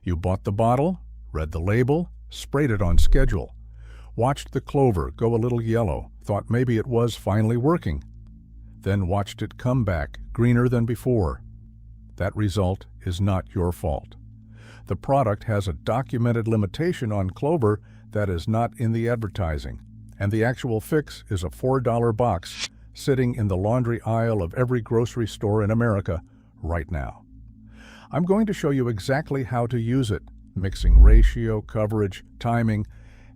You bought the bottle, read the label, sprayed it on schedule, watched the clover go a little yellow, thought maybe it was finally working, then watched it come back greener than before. That result is not your fault. The product has a documented limitation on clover that is not in the advertising, and the actual fix is a $4 box sitting in the laundry aisle of every grocery store in America right now. I'm going to show you exactly how to use it, mixing ratio, coverage, timing,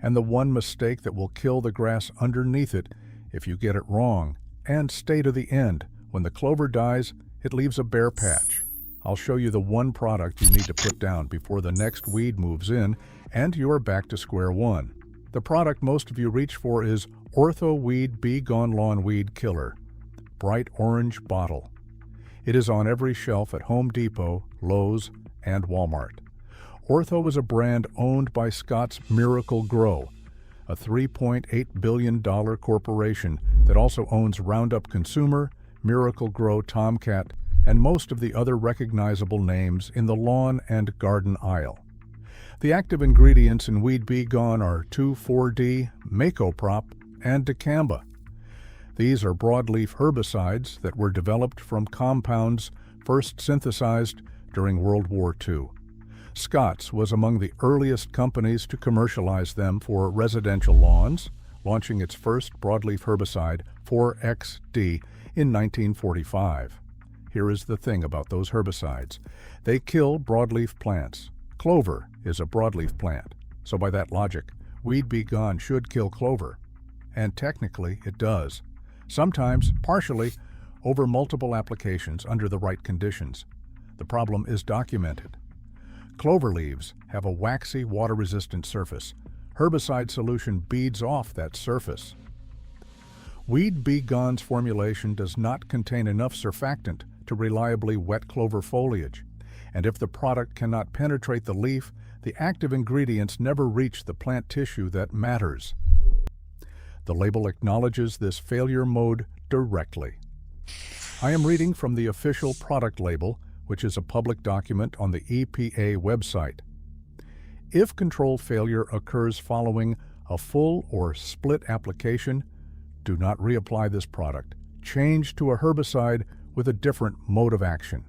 and the one mistake that will kill the grass underneath it if you get it wrong, and stay to the end. When the clover dies, it leaves a bare patch. I'll show you the one product you need to put down before the next weed moves in and you're back to square one. The product most of you reach for is Ortho Weed Be Gone Lawn Weed Killer, bright orange bottle. It is on every shelf at Home Depot, Lowe's, and Walmart. Ortho is a brand owned by Scott's Miracle Grow, a $3.8 billion corporation that also owns Roundup Consumer, Miracle Grow Tomcat, and most of the other recognizable names in the lawn and garden aisle. The active ingredients in Weed Be Gone are 2,4-D, Macoprop, and dicamba. These are broadleaf herbicides that were developed from compounds first synthesized during World War II. Scott's was among the earliest companies to commercialize them for residential lawns, launching its first broadleaf herbicide, 4XD, in 1945. Here is the thing about those herbicides. They kill broadleaf plants. Clover is a broadleaf plant, so by that logic, Weed Be Gone should kill clover. And technically, it does. Sometimes, partially, over multiple applications under the right conditions. The problem is documented. Clover leaves have a waxy, water-resistant surface. Herbicide solution beads off that surface. Weed Be Gone's formulation does not contain enough surfactant to reliably wet clover foliage, and if the product cannot penetrate the leaf, the active ingredients never reach the plant tissue that matters. The label acknowledges this failure mode directly. I am reading from the official product label, which is a public document on the EPA website. If control failure occurs following a full or split application, do not reapply this product. Change to a herbicide with a different mode of action.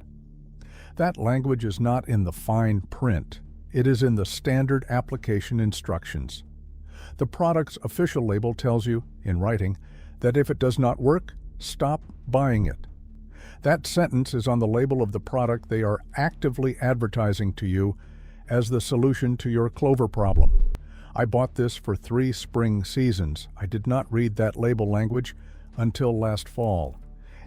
That language is not in the fine print. It is in the standard application instructions. The product's official label tells you, in writing, that if it does not work, stop buying it. That sentence is on the label of the product they are actively advertising to you as the solution to your clover problem. I bought this for 3 spring seasons. I did not read that label language until last fall.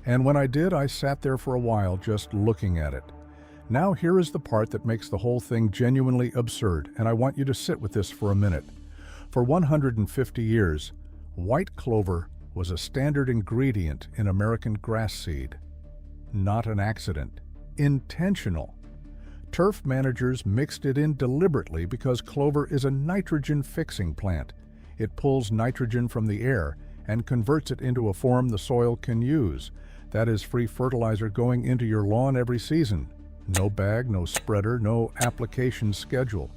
And when I did, I sat there for a while just looking at it. Now here is the part that makes the whole thing genuinely absurd, and I want you to sit with this for a minute. For 150 years, white clover was a standard ingredient in American grass seed. Not an accident. Intentional. Turf managers mixed it in deliberately because clover is a nitrogen-fixing plant. It pulls nitrogen from the air and converts it into a form the soil can use. That is free fertilizer going into your lawn every season. No bag, no spreader, no application schedule.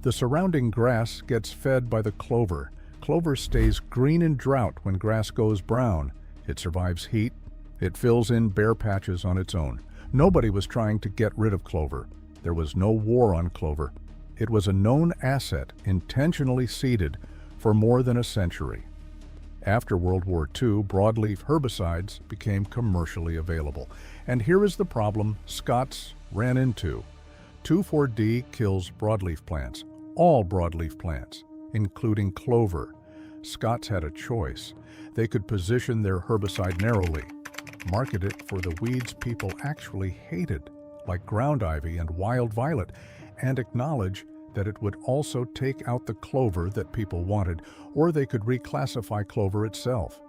The surrounding grass gets fed by the clover. Clover stays green in drought when grass goes brown. It survives heat. It fills in bare patches on its own. Nobody was trying to get rid of clover. There was no war on clover. It was a known asset intentionally seeded for more than a century. After World War II, broadleaf herbicides became commercially available. And here is the problem Scott's ran into. 2,4-D kills broadleaf plants, all broadleaf plants, including clover. Scott's had a choice. They could position their herbicide narrowly, market it for the weeds people actually hated, like ground ivy and wild violet, and acknowledge that it would also take out the clover that people wanted, or they could reclassify clover itself.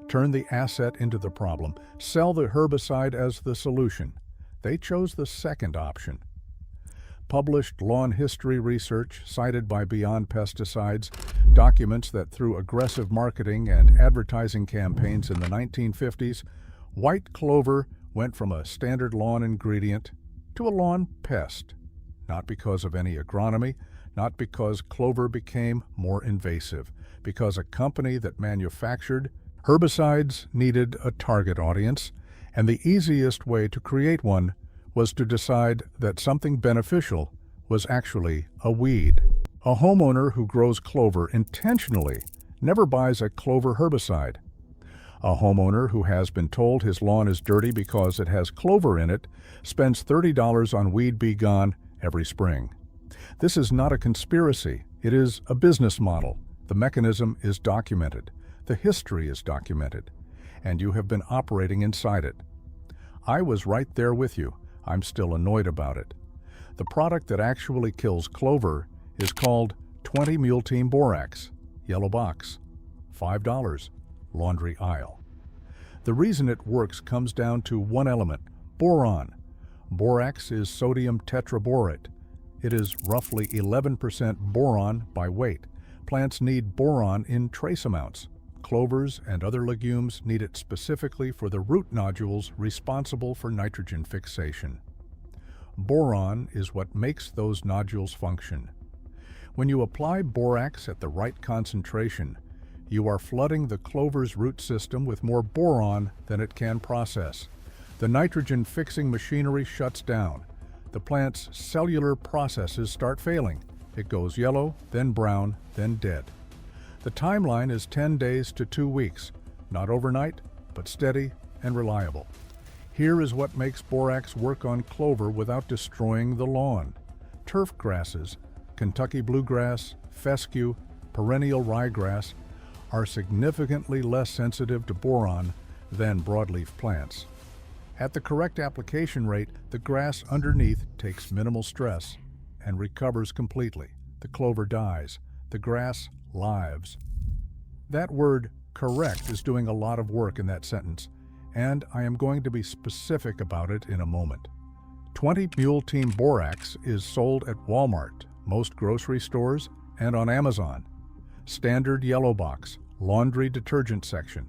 Turn the asset into the problem, sell the herbicide as the solution. They chose the second option. Published lawn history research cited by Beyond Pesticides documents that through aggressive marketing and advertising campaigns in the 1950s, white clover went from a standard lawn ingredient to a lawn pest. not because of any agronomy, not because clover became more invasive, because a company that manufactured herbicides needed a target audience, and the easiest way to create one was to decide that something beneficial was actually a weed. A homeowner who grows clover intentionally never buys a clover herbicide. A homeowner who has been told his lawn is dirty because it has clover in it spends $30 on Weed Be Gone every spring. This is not a conspiracy. It is a business model. The mechanism is documented. The history is documented. And you have been operating inside it. I was right there with you. I'm still annoyed about it. The product that actually kills clover is called 20 Mule Team Borax, yellow box, $5, laundry aisle. The reason it works comes down to one element, boron. Borax is sodium tetraborate. It is roughly 11% boron by weight. Plants need boron in trace amounts. Clovers and other legumes need it specifically for the root nodules responsible for nitrogen fixation. Boron is what makes those nodules function. When you apply borax at the right concentration, you are flooding the clover's root system with more boron than it can process. The nitrogen-fixing machinery shuts down. The plant's cellular processes start failing. It goes yellow, then brown, then dead. The timeline is 10 days to 2 weeks, not overnight, but steady and reliable. Here is what makes borax work on clover without destroying the lawn. Turf grasses, Kentucky bluegrass, fescue, perennial ryegrass, are significantly less sensitive to boron than broadleaf plants. At the correct application rate, the grass underneath takes minimal stress and recovers completely. The clover dies. The grass lives. That word, correct, is doing a lot of work in that sentence, and I am going to be specific about it in a moment. 20 Mule Team Borax is sold at Walmart, most grocery stores, and on Amazon. Standard yellow box, laundry detergent section.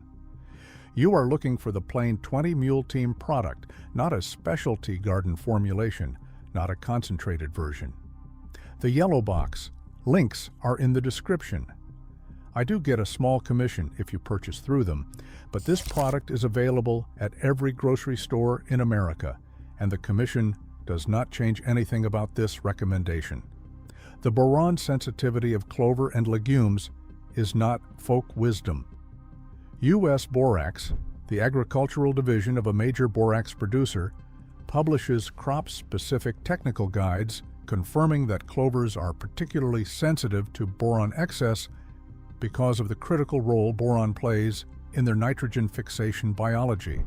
You are looking for the plain 20 Mule Team product, not a specialty garden formulation, not a concentrated version. The yellow box, links are in the description. I do get a small commission if you purchase through them, but this product is available at every grocery store in America, and the commission does not change anything about this recommendation. The boron sensitivity of clover and legumes is not folk wisdom. U.S. Borax, the agricultural division of a major borax producer, publishes crop-specific technical guides confirming that clovers are particularly sensitive to boron excess because of the critical role boron plays in their nitrogen fixation biology.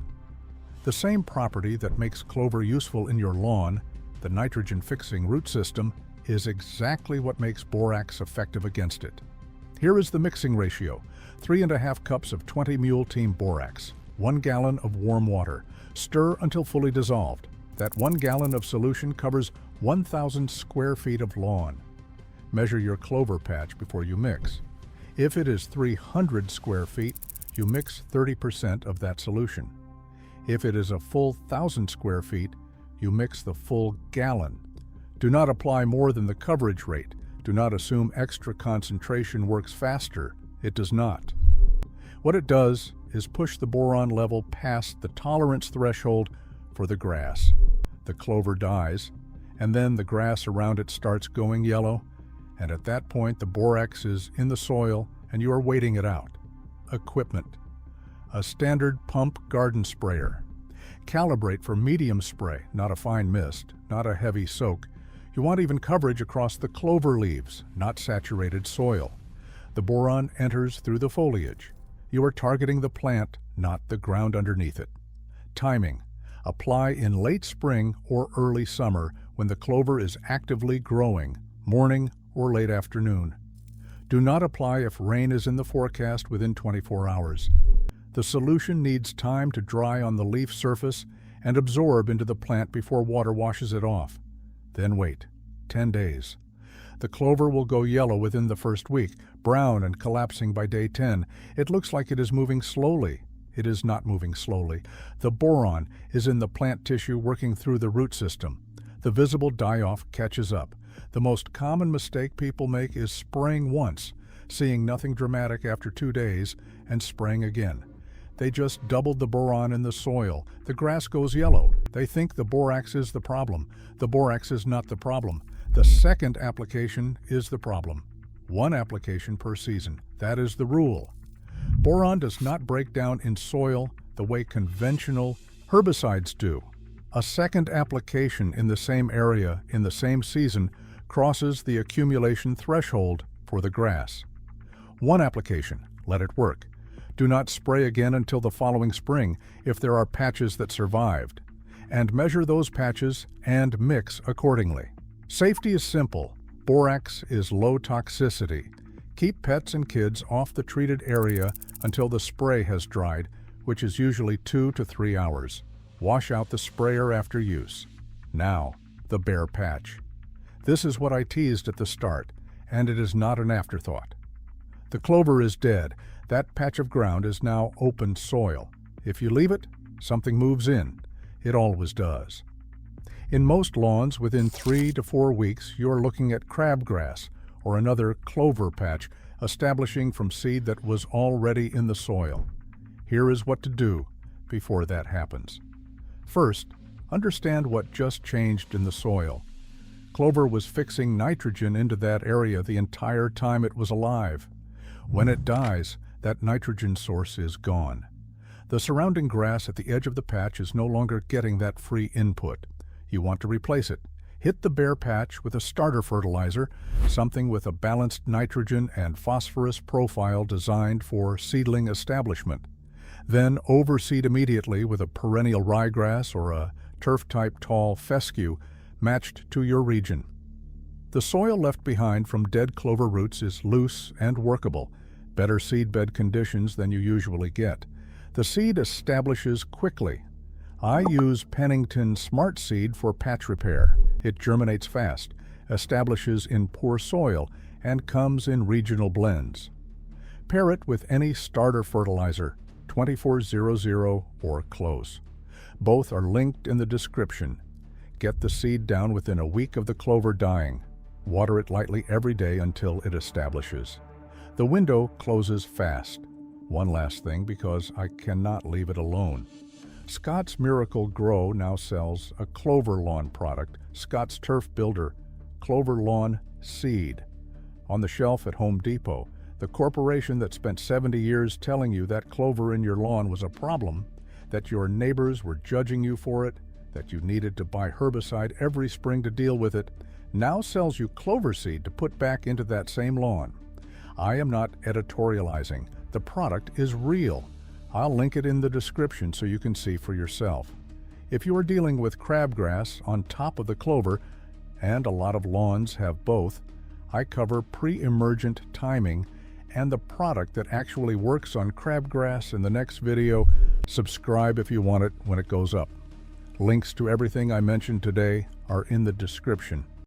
The same property that makes clover useful in your lawn, the nitrogen-fixing root system, is exactly what makes borax effective against it. Here is the mixing ratio: 3½ cups of 20 Mule Team Borax, 1 gallon of warm water. Stir until fully dissolved. That 1 gallon of solution covers 1,000 square feet of lawn. Measure your clover patch before you mix. If it is 300 square feet, you mix 30% of that solution. If it is a full 1,000 square feet, you mix the full gallon. Do not apply more than the coverage rate. Do not assume extra concentration works faster. It does not. What it does is push the boron level past the tolerance threshold for the grass. The clover dies, and then the grass around it starts going yellow, and at that point the borax is in the soil and you are waiting it out. Equipment: a standard pump garden sprayer. Calibrate for medium spray, not a fine mist, not a heavy soak. You want even coverage across the clover leaves, not saturated soil. The boron enters through the foliage. You are targeting the plant, not the ground underneath it. Timing: apply in late spring or early summer when the clover is actively growing, morning or late afternoon. Do not apply if rain is in the forecast within 24 hours. The solution needs time to dry on the leaf surface and absorb into the plant before water washes it off. Then wait 10 days. The clover will go yellow within the first week, brown and collapsing by day 10. It looks like it is moving slowly. It is not moving slowly. The boron is in the plant tissue working through the root system. The visible die-off catches up. The most common mistake people make is spraying once, seeing nothing dramatic after 2 days, and spraying again. They just doubled the boron in the soil. The grass goes yellow. They think the borax is the problem. The borax is not the problem. The second application is the problem. 1 application per season. That is the rule. Boron does not break down in soil the way conventional herbicides do. A second application in the same area in the same season crosses the accumulation threshold for the grass. 1 application. Let it work. Do not spray again until the following spring if there are patches that survived, and measure those patches and mix accordingly. Safety is simple. Borax is low toxicity. Keep pets and kids off the treated area until the spray has dried, which is usually 2 to 3 hours. Wash out the sprayer after use. Now, the bare patch. This is what I teased at the start, and it is not an afterthought. The clover is dead. That patch of ground is now open soil. If you leave it, something moves in. It always does. In most lawns, within 3 to 4 weeks, you're looking at crabgrass or another clover patch establishing from seed that was already in the soil. Here is what to do before that happens. First, understand what just changed in the soil. Clover was fixing nitrogen into that area the entire time it was alive. When it dies, that nitrogen source is gone. The surrounding grass at the edge of the patch is no longer getting that free input. You want to replace it. Hit the bare patch with a starter fertilizer, something with a balanced nitrogen and phosphorus profile designed for seedling establishment. Then overseed immediately with a perennial ryegrass or a turf-type tall fescue matched to your region. The soil left behind from dead clover roots is loose and workable, better seedbed conditions than you usually get. The seed establishes quickly. I use Pennington Smart Seed for patch repair. It germinates fast, establishes in poor soil, and comes in regional blends. Pair it with any starter fertilizer, 2400 or close. Both are linked in the description. Get the seed down within a week of the clover dying. Water it lightly every day until it establishes. The window closes fast. One last thing, because I cannot leave it alone. Scott's Miracle Grow now sells a clover lawn product, Scott's Turf Builder Clover Lawn Seed. On the shelf at Home Depot, the corporation that spent 70 years telling you that clover in your lawn was a problem, that your neighbors were judging you for it, that you needed to buy herbicide every spring to deal with it, now sells you clover seed to put back into that same lawn. I am not editorializing. The product is real. I'll link it in the description so you can see for yourself. If you are dealing with crabgrass on top of the clover, and a lot of lawns have both, I cover pre-emergent timing and the product that actually works on crabgrass in the next video. Subscribe if you want it when it goes up. Links to everything I mentioned today are in the description.